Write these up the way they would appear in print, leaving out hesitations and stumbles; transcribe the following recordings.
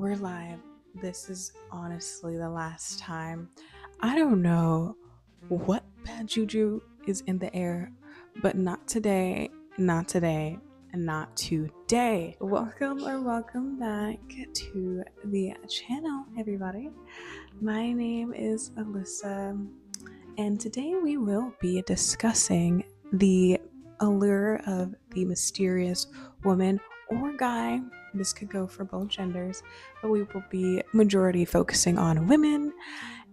We're live. This is honestly the last time. I don't know what bad juju is in the air, but not today, not today, and not today. Welcome back to the channel, everybody. My name is Alyssa, and today we will be discussing the allure of the mysterious woman or guy. This could go for both genders, but we will be majority focusing on women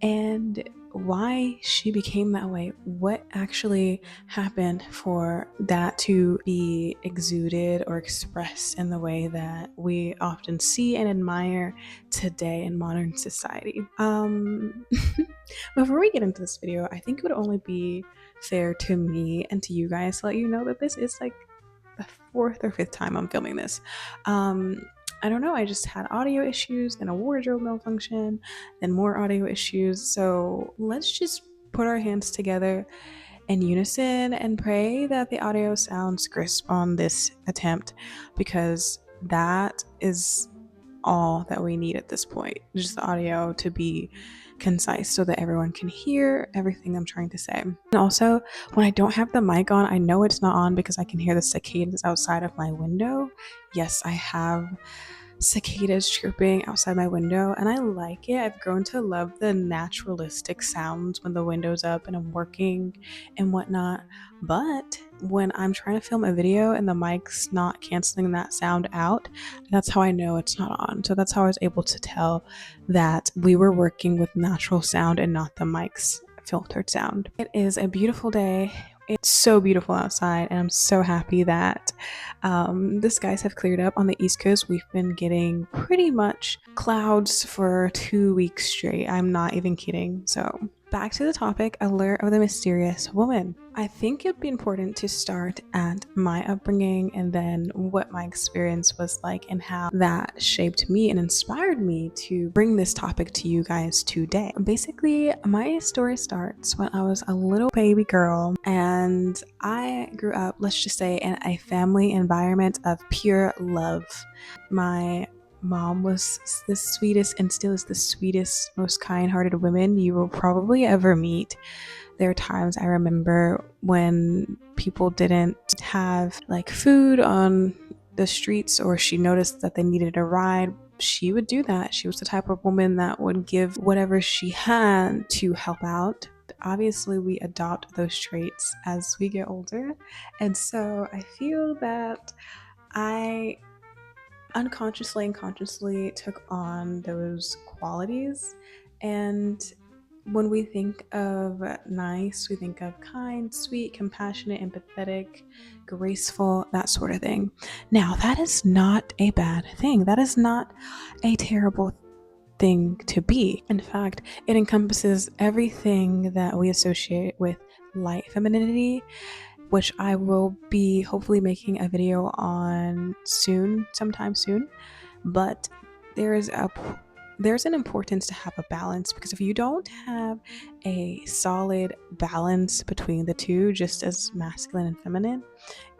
and why she became that way. What actually happened for that to be exuded or expressed in the way that we often see and admire today in modern society. Before we get into this video, I think it would only be fair to me and to you guys to let you know that this is like the fourth or fifth time I'm filming this. I don't know, I just had audio issues, then a wardrobe malfunction, then more audio issues. So let's just put our hands together in unison and pray that the audio sounds crisp on this attempt, because that is all that we need at this point. Just the audio to be concise so that everyone can hear everything I'm trying to say. And also, when I don't have the mic on, I know it's not on because I can hear the cicadas outside of my window. Yes, I have cicadas chirping outside my window, and I like it. I've grown to love the naturalistic sounds when the window's up and I'm working and whatnot. But when I'm trying to film a video and the mic's not canceling that sound out, that's how I know it's not on. So that's how I was able to tell that we were working with natural sound and not the mic's filtered sound. It is a beautiful day. It's so beautiful outside, and I'm so happy that the skies have cleared up on the East Coast. We've been getting pretty much clouds for 2 weeks straight. I'm not even kidding. So back to the topic, allure of the mysterious woman. I think it'd be important to start at my upbringing and then what my experience was like and how that shaped me and inspired me to bring this topic to you guys today. Basically, my story starts when I was a little baby girl and I grew up, let's just say, in a family environment of pure love. My mom was the sweetest and still is the sweetest, most kind-hearted woman you will probably ever meet. There are times I remember when people didn't have like food on the streets, or she noticed that they needed a ride. She would do that. She was the type of woman that would give whatever she had to help out. Obviously, we adopt those traits as we get older, and so I feel that I unconsciously and consciously took on those qualities. And when we think of nice, we think of kind, sweet, compassionate, empathetic, graceful, that sort of thing. Now, that is not a bad thing. That is not a terrible thing to be. In fact, it encompasses everything that we associate with light femininity, which I will be hopefully making a video on sometime soon. But there's an importance to have a balance, because if you don't have a solid balance between the two, just as masculine and feminine,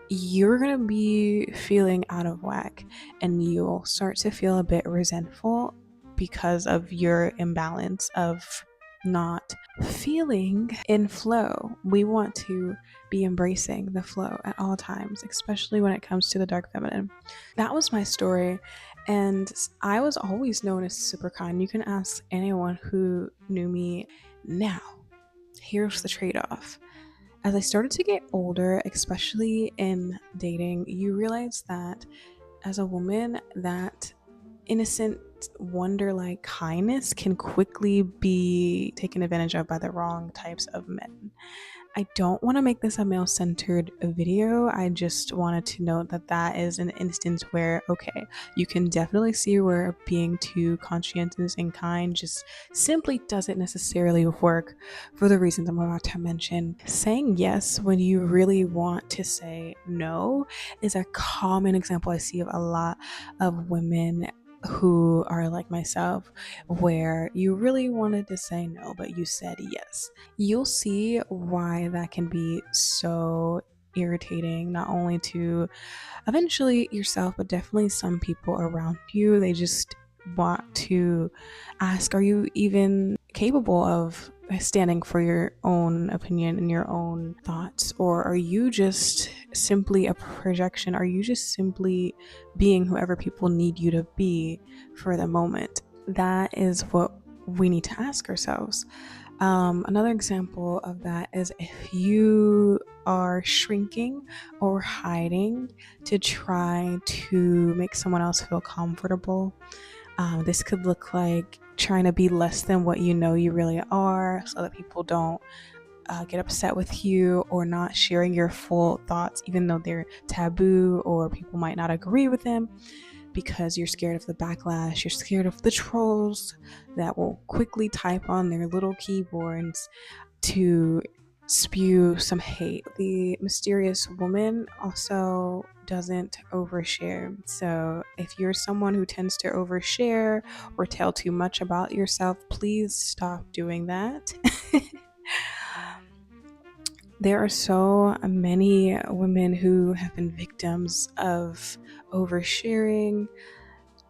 you're gonna be feeling out of whack and you'll start to feel a bit resentful because of your imbalance of not feeling in flow. We want to be embracing the flow at all times, especially when it comes to the dark feminine. That was my story, and I was always known as super kind. You can ask anyone who knew me. Now, here's the trade-off. As I started to get older, especially in dating, you realize that as a woman, that innocent wonder-like kindness can quickly be taken advantage of by the wrong types of men. I don't want to make this a male-centered video. I just wanted to note that that is an instance where, okay, you can definitely see where being too conscientious and kind just simply doesn't necessarily work for the reasons I'm about to mention. Saying yes when you really want to say no is a common example I see of a lot of women who are like myself, where you really wanted to say no, but you said yes. You'll see why that can be so irritating, not only to eventually yourself, but definitely some people around you. They just want to ask, are you even capable of standing for your own opinion and your own thoughts? Or are you just simply a projection? Are you just simply being whoever people need you to be for the moment? That is what we need to ask ourselves. Another example of that is if you are shrinking or hiding to try to make someone else feel comfortable. This could look like trying to be less than what you know you really are so that people don't get upset with you, or not sharing your full thoughts even though they're taboo or people might not agree with them, because you're scared of the backlash, you're scared of the trolls that will quickly type on their little keyboards to spew some hate. The mysterious woman also doesn't overshare. So if you're someone who tends to overshare or tell too much about yourself, please stop doing that. There are so many women who have been victims of oversharing.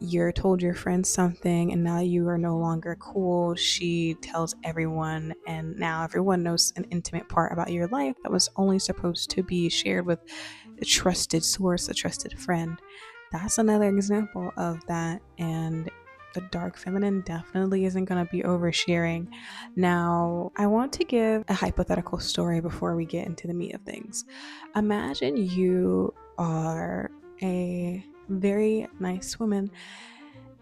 You're told your friend something and now you are no longer cool. She tells everyone, and now everyone knows an intimate part about your life that was only supposed to be shared with a trusted source, a trusted friend. That's another example of that. And the dark feminine definitely isn't going to be oversharing. Now, I want to give a hypothetical story before we get into the meat of things. Imagine you are a very nice woman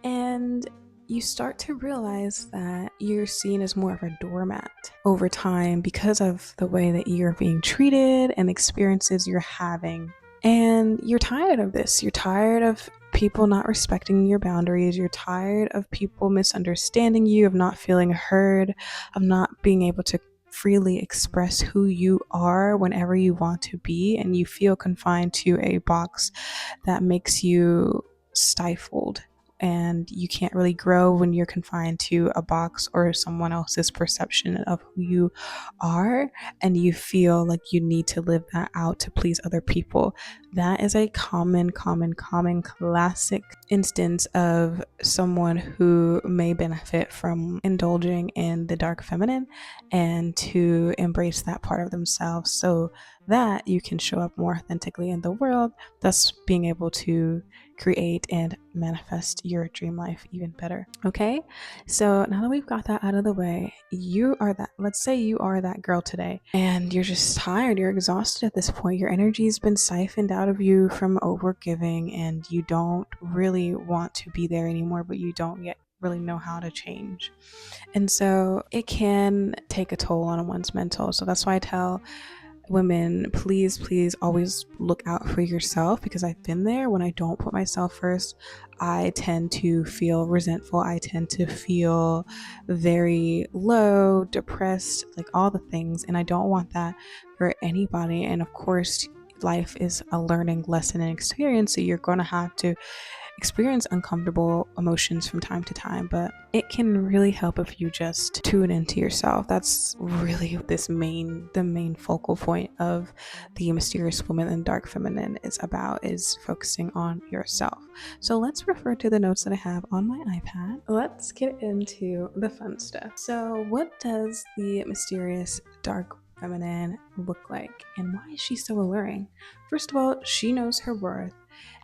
and you start to realize that you're seen as more of a doormat over time because of the way that you're being treated and the experiences you're having. And you're tired of this. You're tired of people not respecting your boundaries. You're tired of people misunderstanding you, of not feeling heard, of not being able to freely express who you are whenever you want to be. And you feel confined to a box that makes you stifled, and you can't really grow when you're confined to a box or someone else's perception of who you are, and you feel like you need to live that out to please other people. That is a common classic instance of someone who may benefit from indulging in the dark feminine and to embrace that part of themselves so that you can show up more authentically in the world, thus being able to create and manifest your dream life even better. Okay, so now that we've got that out of the way, let's say you are that girl today and you're just tired, you're exhausted at this point, your energy's been siphoned out of you from overgiving, and you don't really want to be there anymore, but you don't yet really know how to change. And so it can take a toll on one's mental. So that's why I tell women, please always look out for yourself, because I've been there. When I don't put myself first, I tend to feel resentful. I tend to feel very low, depressed, like all the things. And I don't want that for anybody. And of course, life is a learning lesson and experience. So you're going to have to experience uncomfortable emotions from time to time, but it can really help if you just tune into yourself. That's really the main focal point of the mysterious woman and dark feminine is focusing on yourself. So let's refer to the notes that I have on my iPad. Let's get into the fun stuff. So what does the mysterious dark feminine look like, and why is she so alluring? First of all, she knows her worth.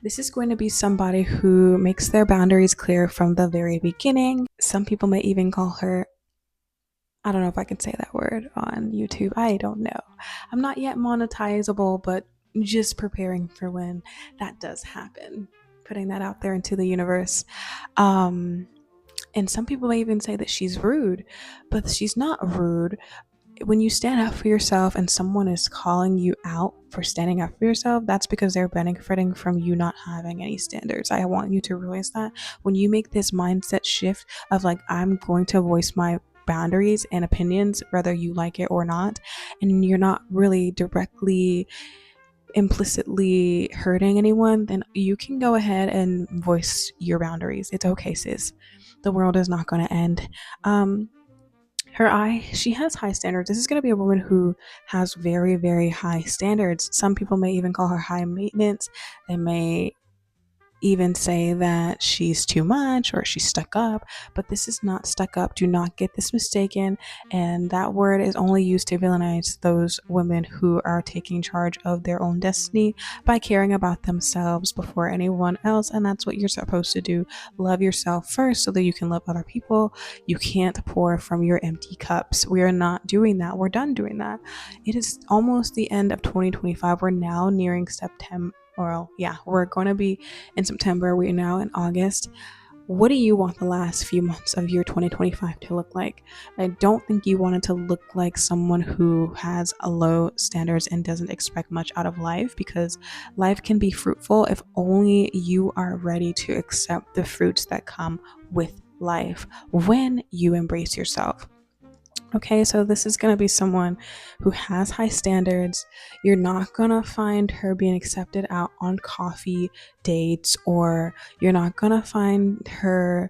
This is going to be somebody who makes their boundaries clear from the very beginning. Some people may even call her, I don't know if I can say that word on YouTube. I don't know. I'm not yet monetizable, but just preparing for when that does happen. Putting that out there into the universe. And some people may even say that she's rude, but she's not rude. When you stand up for yourself and someone is calling you out for standing up for yourself, that's because they're benefiting from you not having any standards. I want you to realize that when you make this mindset shift of like, I'm going to voice my boundaries and opinions whether you like it or not, and you're not really directly implicitly hurting anyone, then you can go ahead and voice your boundaries. It's okay, sis. The world is not going to end. She has high standards. This is going to be a woman who has very high standards. Some people may even call her high maintenance. They may even say that she's too much or she's stuck up, but this is not stuck up. Do not get this mistaken. And that word is only used to villainize those women who are taking charge of their own destiny by caring about themselves before anyone else. And that's what you're supposed to do. Love yourself first so that you can love other people. You can't pour from your empty cups. We are not doing that. We're done doing that. It is almost the end of 2025. We're now nearing September. Well, yeah, we're going to be in September. We're now in August. What do you want the last few months of year 2025 to look like? I don't think you want it to look like someone who has a low standards and doesn't expect much out of life, because life can be fruitful if only you are ready to accept the fruits that come with life when you embrace yourself. Okay, so this is going to be someone who has high standards. You're not going to find her being accepted out on coffee dates, or you're not going to find her,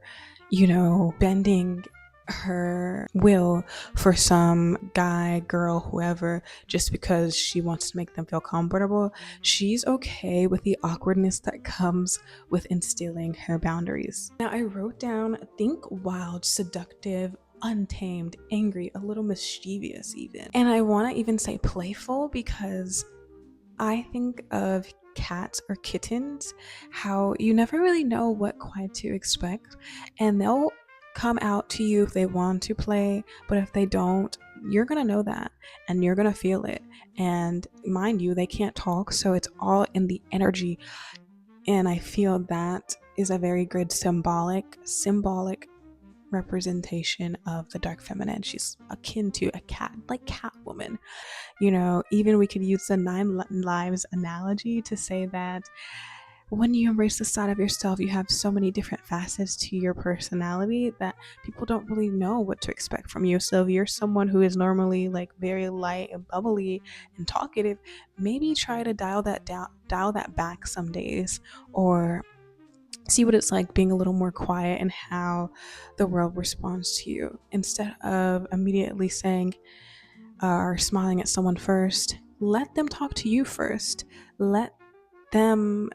bending her will for some guy, girl, whoever, just because she wants to make them feel comfortable. She's okay with the awkwardness that comes with instilling her boundaries. Now, I wrote down think wild, seductive, untamed, angry, a little mischievous even. And I want to even say playful, because I think of cats or kittens, how you never really know what quite to expect, and they'll come out to you if they want to play, but if they don't, you're gonna know that and you're gonna feel it. And mind you, they can't talk, so it's all in the energy. And I feel that is a very good symbolic representation of the dark feminine. She's akin to a cat, like Catwoman. Even we could use the 9 lives analogy to say that when you embrace the side of yourself, you have so many different facets to your personality that people don't really know what to expect from you. So if you're someone who is normally like very light and bubbly and talkative, maybe try to dial that back some days, or see what it's like being a little more quiet and how the world responds to you, instead of immediately saying or smiling at someone first. Let them talk to you first. Let them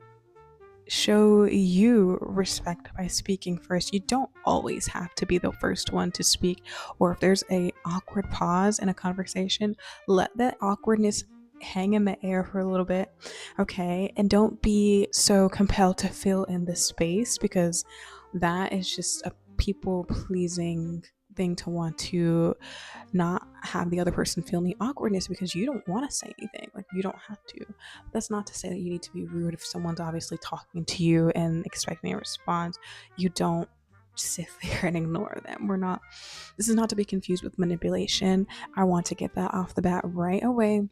show you respect by speaking first. You don't always have to be the first one to speak, or if there's a awkward pause in a conversation, let that awkwardness hang in the air for a little bit. Okay, and don't be so compelled to fill in the space, because that is just a people pleasing thing, to want to not have the other person feel any awkwardness because you don't want to say anything. Like, you don't have to. That's not to say that you need to be rude if someone's obviously talking to you and expecting a response. You don't sit there and ignore them. This is not to be confused with manipulation. I want to get that off the bat right away.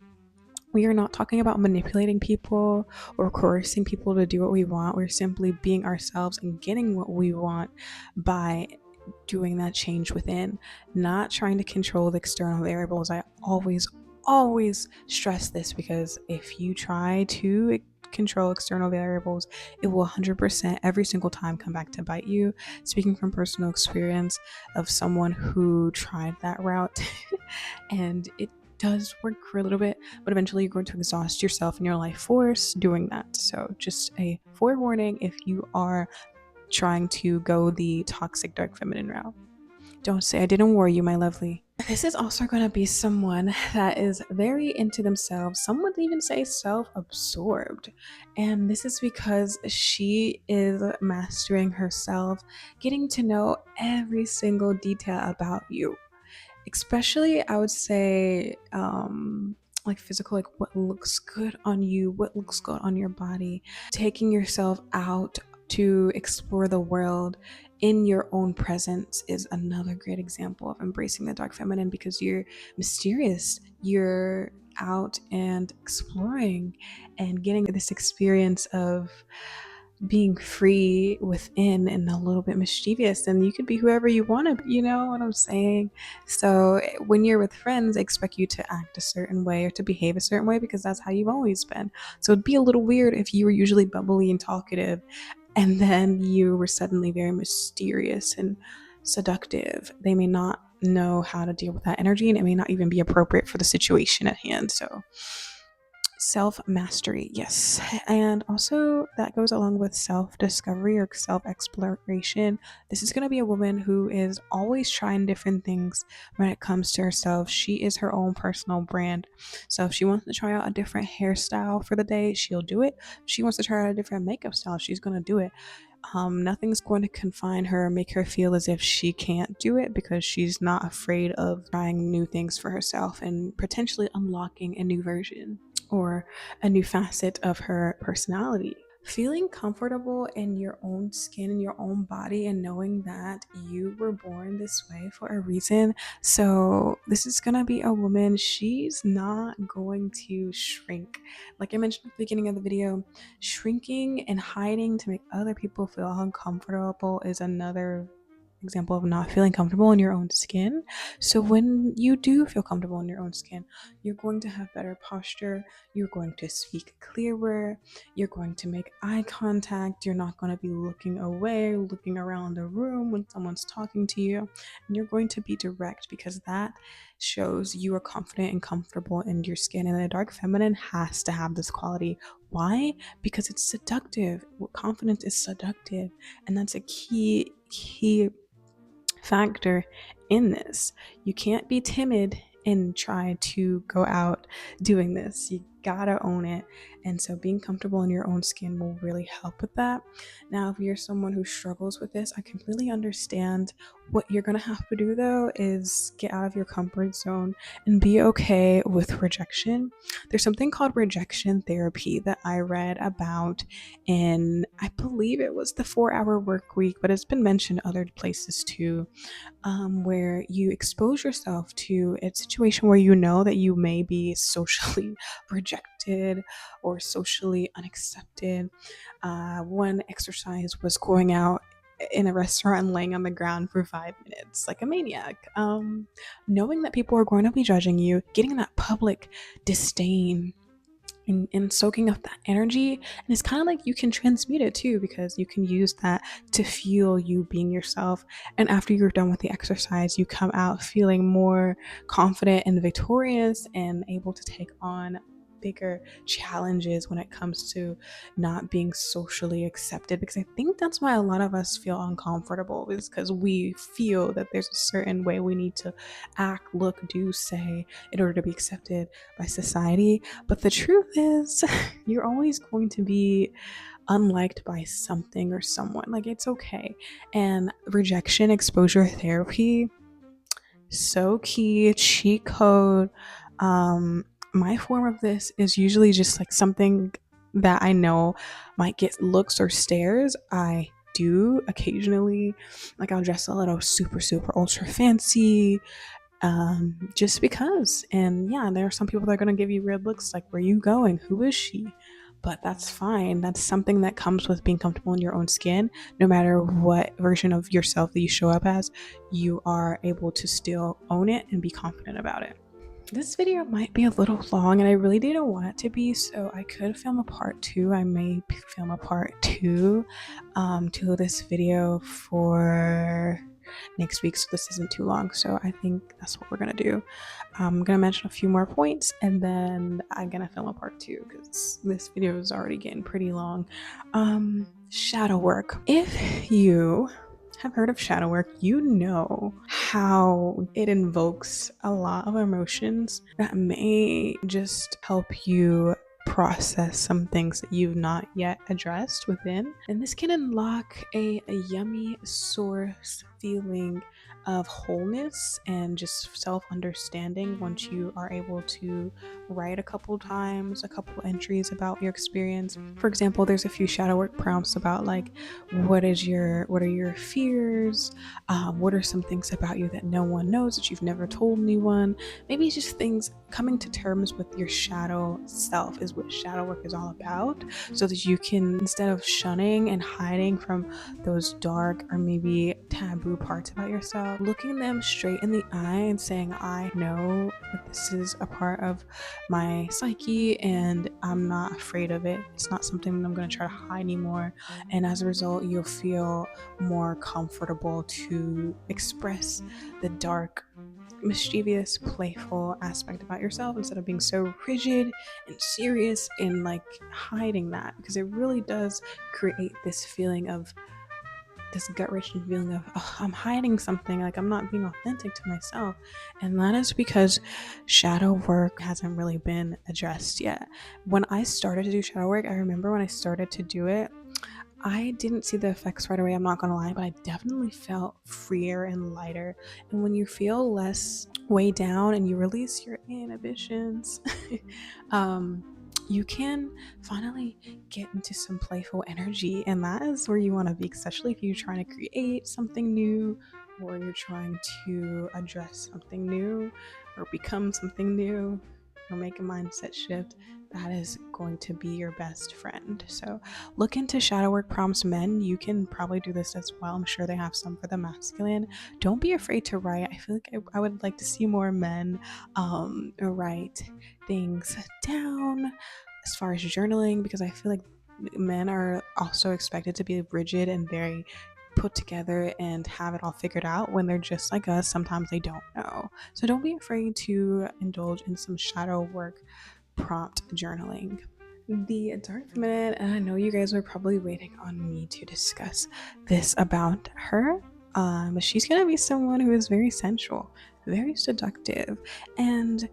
We are not talking about manipulating people or coercing people to do what we want. We're simply being ourselves and getting what we want by doing that change within, not trying to control the external variables. I always stress this, because if you try to control external variables, it will 100% every single time come back to bite you. Speaking from personal experience of someone who tried that route and it does work for a little bit, but eventually you're going to exhaust yourself and your life force doing that. So just a forewarning if you are trying to go the toxic dark feminine route. Don't say I didn't warn you, my lovely. This is also going to be someone that is very into themselves. Some would even say self-absorbed. And this is because she is mastering herself, getting to know every single detail about you. Especially, I would say, like physical, like what looks good on you, what looks good on your body, taking yourself out to explore the world in your own presence is another great example of embracing the dark feminine, because you're mysterious, you're out and exploring and getting this experience of being free within and a little bit mischievous, and you could be whoever you want to, you know what I'm saying? So when you're with friends, they expect you to act a certain way or to behave a certain way because that's how you've always been. So it'd be a little weird if you were usually bubbly and talkative and then you were suddenly very mysterious and seductive. They may not know how to deal with that energy, and it may not even be appropriate for the situation at hand. So Self-mastery, yes. And also that goes along with self-discovery or self-exploration. This is going to be a woman who is always trying different things when it comes to herself. She is her own personal brand. So if she wants to try out a different hairstyle for the day, she'll do it. If she wants to try out a different makeup style, she's going to do it. Nothing's going to confine her, make her feel as if she can't do it, because she's not afraid of trying new things for herself and potentially unlocking a new version or a new facet of her personality. Feeling comfortable in your own skin and your own body, and knowing that you were born this way for a reason. So, this is gonna be a woman, she's not going to shrink. Like I mentioned at the beginning of the video, shrinking and hiding to make other people feel uncomfortable is another example of not feeling comfortable in your own skin. So when you do feel comfortable in your own skin, you're going to have better posture, you're going to speak clearer, you're going to make eye contact, you're not going to be looking away, looking around the room when someone's talking to you, and you're going to be direct, because that shows you are confident and comfortable in your skin. And the dark feminine has to have this quality. Why? Because it's seductive. Confidence is seductive, and that's a key factor in this. You can't be timid and try to go out doing this. You gotta own it. And so being comfortable in your own skin will really help with that. Now, if you're someone who struggles with this, I completely understand. What you're gonna have to do though is get out of your comfort zone and be okay with rejection. There's something called rejection therapy that I read about in, I believe it was the 4 Hour Work Week, but it's been mentioned other places too, where you expose yourself to a situation where you know that you may be socially rejected or socially unaccepted. One exercise was going out in a restaurant and laying on the ground for 5 minutes like a maniac, knowing that people are going to be judging you, getting that public disdain, and soaking up that energy. And it's kind of like you can transmute it too, because you can use that to fuel you being yourself. And after you're done with the exercise, you come out feeling more confident and victorious and able to take on bigger challenges when it comes to not being socially accepted. Because I think that's why a lot of us feel uncomfortable, is because we feel that there's a certain way we need to act, look, do, say in order to be accepted by society. But the truth is, you're always going to be unliked by something or someone. Like, it's okay. And rejection exposure therapy, so key, cheat code. My form of this is usually just like something that I know might get looks or stares. I do occasionally, like, I'll dress a little super, super ultra fancy, just because. And yeah, there are some people that are going to give you weird looks, like, where are you going? Who is she? But that's fine. That's something that comes with being comfortable in your own skin. No matter what version of yourself that you show up as, you are able to still own it and be confident about it. This video might be a little long, and I really didn't want it to be, so I could film a part 2. I may film a part 2 to this video for next week, so this isn't too long. So I think that's what we're gonna do. I'm gonna mention a few more points, and then I'm gonna film a part 2, because this video is already getting pretty long. Shadow work. If you have heard of shadow work, you know how it invokes a lot of emotions that may just help you process some things that you've not yet addressed within. And this can unlock a yummy source feeling of wholeness and just self-understanding once you are able to write a couple entries about your experience. For example, there's a few shadow work prompts about, like, what are your fears, what are some things about you that no one knows, that you've never told anyone. Maybe it's just things, coming to terms with your shadow self is what shadow work is all about, so that you can, instead of shunning and hiding from those dark or maybe taboo parts about yourself, looking them straight in the eye and saying, I know that this is a part of my psyche and I'm not afraid of it. It's not something that I'm going to try to hide anymore. And as a result, you'll feel more comfortable to express the dark mischievous, playful aspect about yourself instead of being so rigid and serious and like hiding that, because it really does create this feeling of this gut wrenching feeling of, oh, I'm hiding something, like I'm not being authentic to myself. And that is because shadow work hasn't really been addressed yet. When I started to do shadow work, I remember when I started to do it, I didn't see the effects right away, I'm not gonna lie, but I definitely felt freer and lighter. And when you feel less weighed down and you release your inhibitions, um, you can finally get into some playful energy. And that is where you want to be, especially if you're trying to create something new or you're trying to address something new or become something new or make a mindset shift. That is going to be your best friend. So look into shadow work prompts. Men, you can probably do this as well. I'm sure they have some for the masculine. Don't be afraid to write. I feel like I would like to see more men write things down as far as journaling, because I feel like men are also expected to be rigid and very put together and have it all figured out when they're just like us. Sometimes they don't know. So don't be afraid to indulge in some shadow work prompt journaling. The dark feminine, and I know you guys were probably waiting on me to discuss this about her. She's gonna be someone who is very sensual, very seductive, and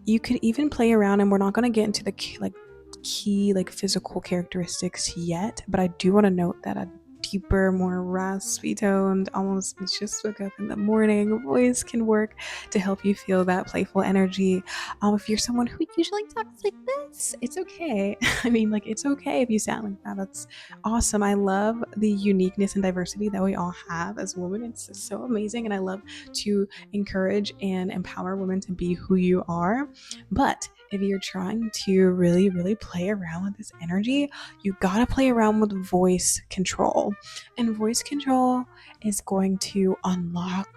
you could even play around. And we're not gonna get into the key physical characteristics yet, but I do want to note that a deeper, more raspy toned, almost just woke up in the morning voice can work to help you feel that playful energy. If you're someone who usually talks like this, it's okay. I mean, like, it's okay if you sound like that. That's awesome. I love the uniqueness and diversity that we all have as women. It's so amazing, and I love to encourage and empower women to be who you are. But if you're trying to really, really play around with this energy, you gotta play around with voice control. And voice control is going to unlock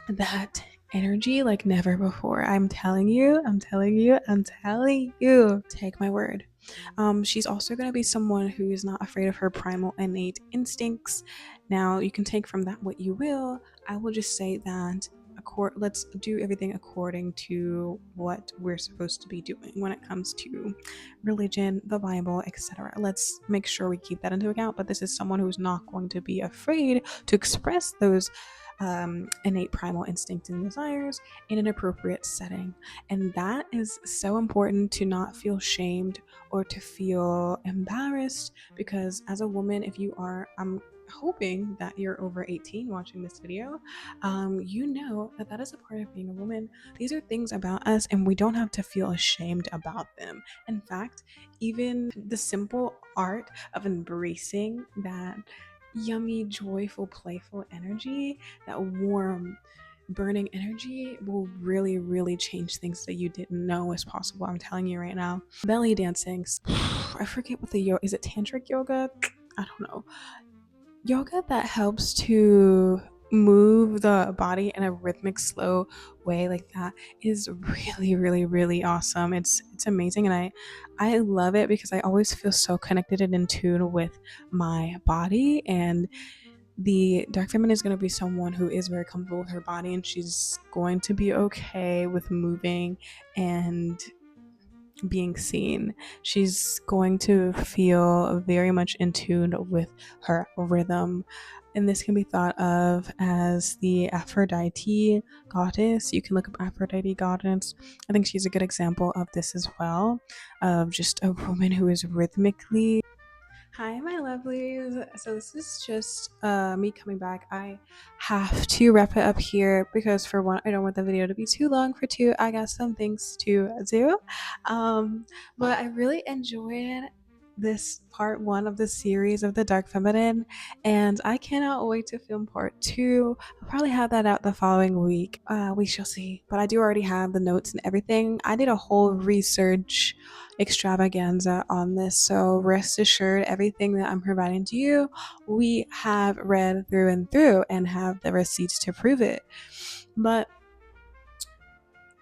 that energy like never before. I'm telling you, I'm telling you, I'm telling you. Take my word. She's also going to be someone who is not afraid of her primal innate instincts. Now, you can take from that what you will. I will just say that let's do everything according to what we're supposed to be doing when it comes to religion, the Bible, etc. Let's make sure we keep that into account. But this is someone who's not going to be afraid to express those innate primal instinct and desires in an appropriate setting. And that is so important, to not feel shamed or to feel embarrassed, because as a woman, if you are, I'm hoping that you're over 18 watching this video, you know that that is a part of being a woman. These are things about us and we don't have to feel ashamed about them. In fact, even the simple art of embracing that yummy, joyful, playful energy, that warm, burning energy, will really, really change things that you didn't know was possible. I'm telling you right now. Belly dancing. I forget what the yoga is. It tantric yoga? I don't know. Yoga that helps to move the body in a rhythmic, slow way like that is really, really, really awesome. It's amazing, and I love it because I always feel so connected and in tune with my body. And the dark feminine is going to be someone who is very comfortable with her body, and she's going to be okay with moving and being seen. She's going to feel very much in tune with her rhythm. And this can be thought of as the Aphrodite goddess. You can look up Aphrodite goddess. I think she's a good example of this as well, of just a woman who is rhythmically. Hi, my lovelies. So this is just me coming back. I have to wrap it up here because, for one, I don't want the video to be too long. For two, I got some things to do. But I really enjoyed this part one of the series of the dark feminine, and I cannot wait to film part two. I'll probably have that out the following week. We shall see. But I do already have the notes and everything. I did a whole research extravaganza on this, so rest assured, everything that I'm providing to you, we have read through and through and have the receipts to prove it. But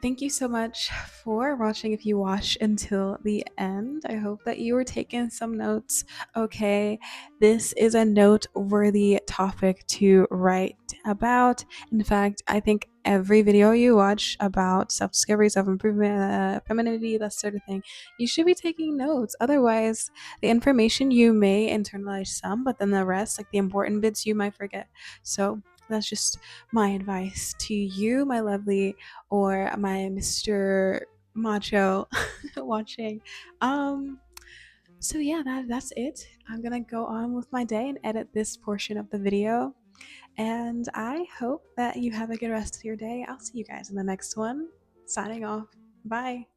thank you so much for watching. If you watch until the end, I hope that you were taking some notes. Okay, this is a noteworthy topic to write about. In fact, I think every video you watch about self-discovery, self-improvement, femininity, that sort of thing, you should be taking notes. Otherwise, the information you may internalize some, but then the rest, like the important bits, you might forget. So that's just my advice to you, my lovely, or my Mr. Macho watching. So yeah, that's it. I'm gonna go on with my day and edit this portion of the video. And I hope that you have a good rest of your day. I'll see you guys in the next one. Signing off. Bye.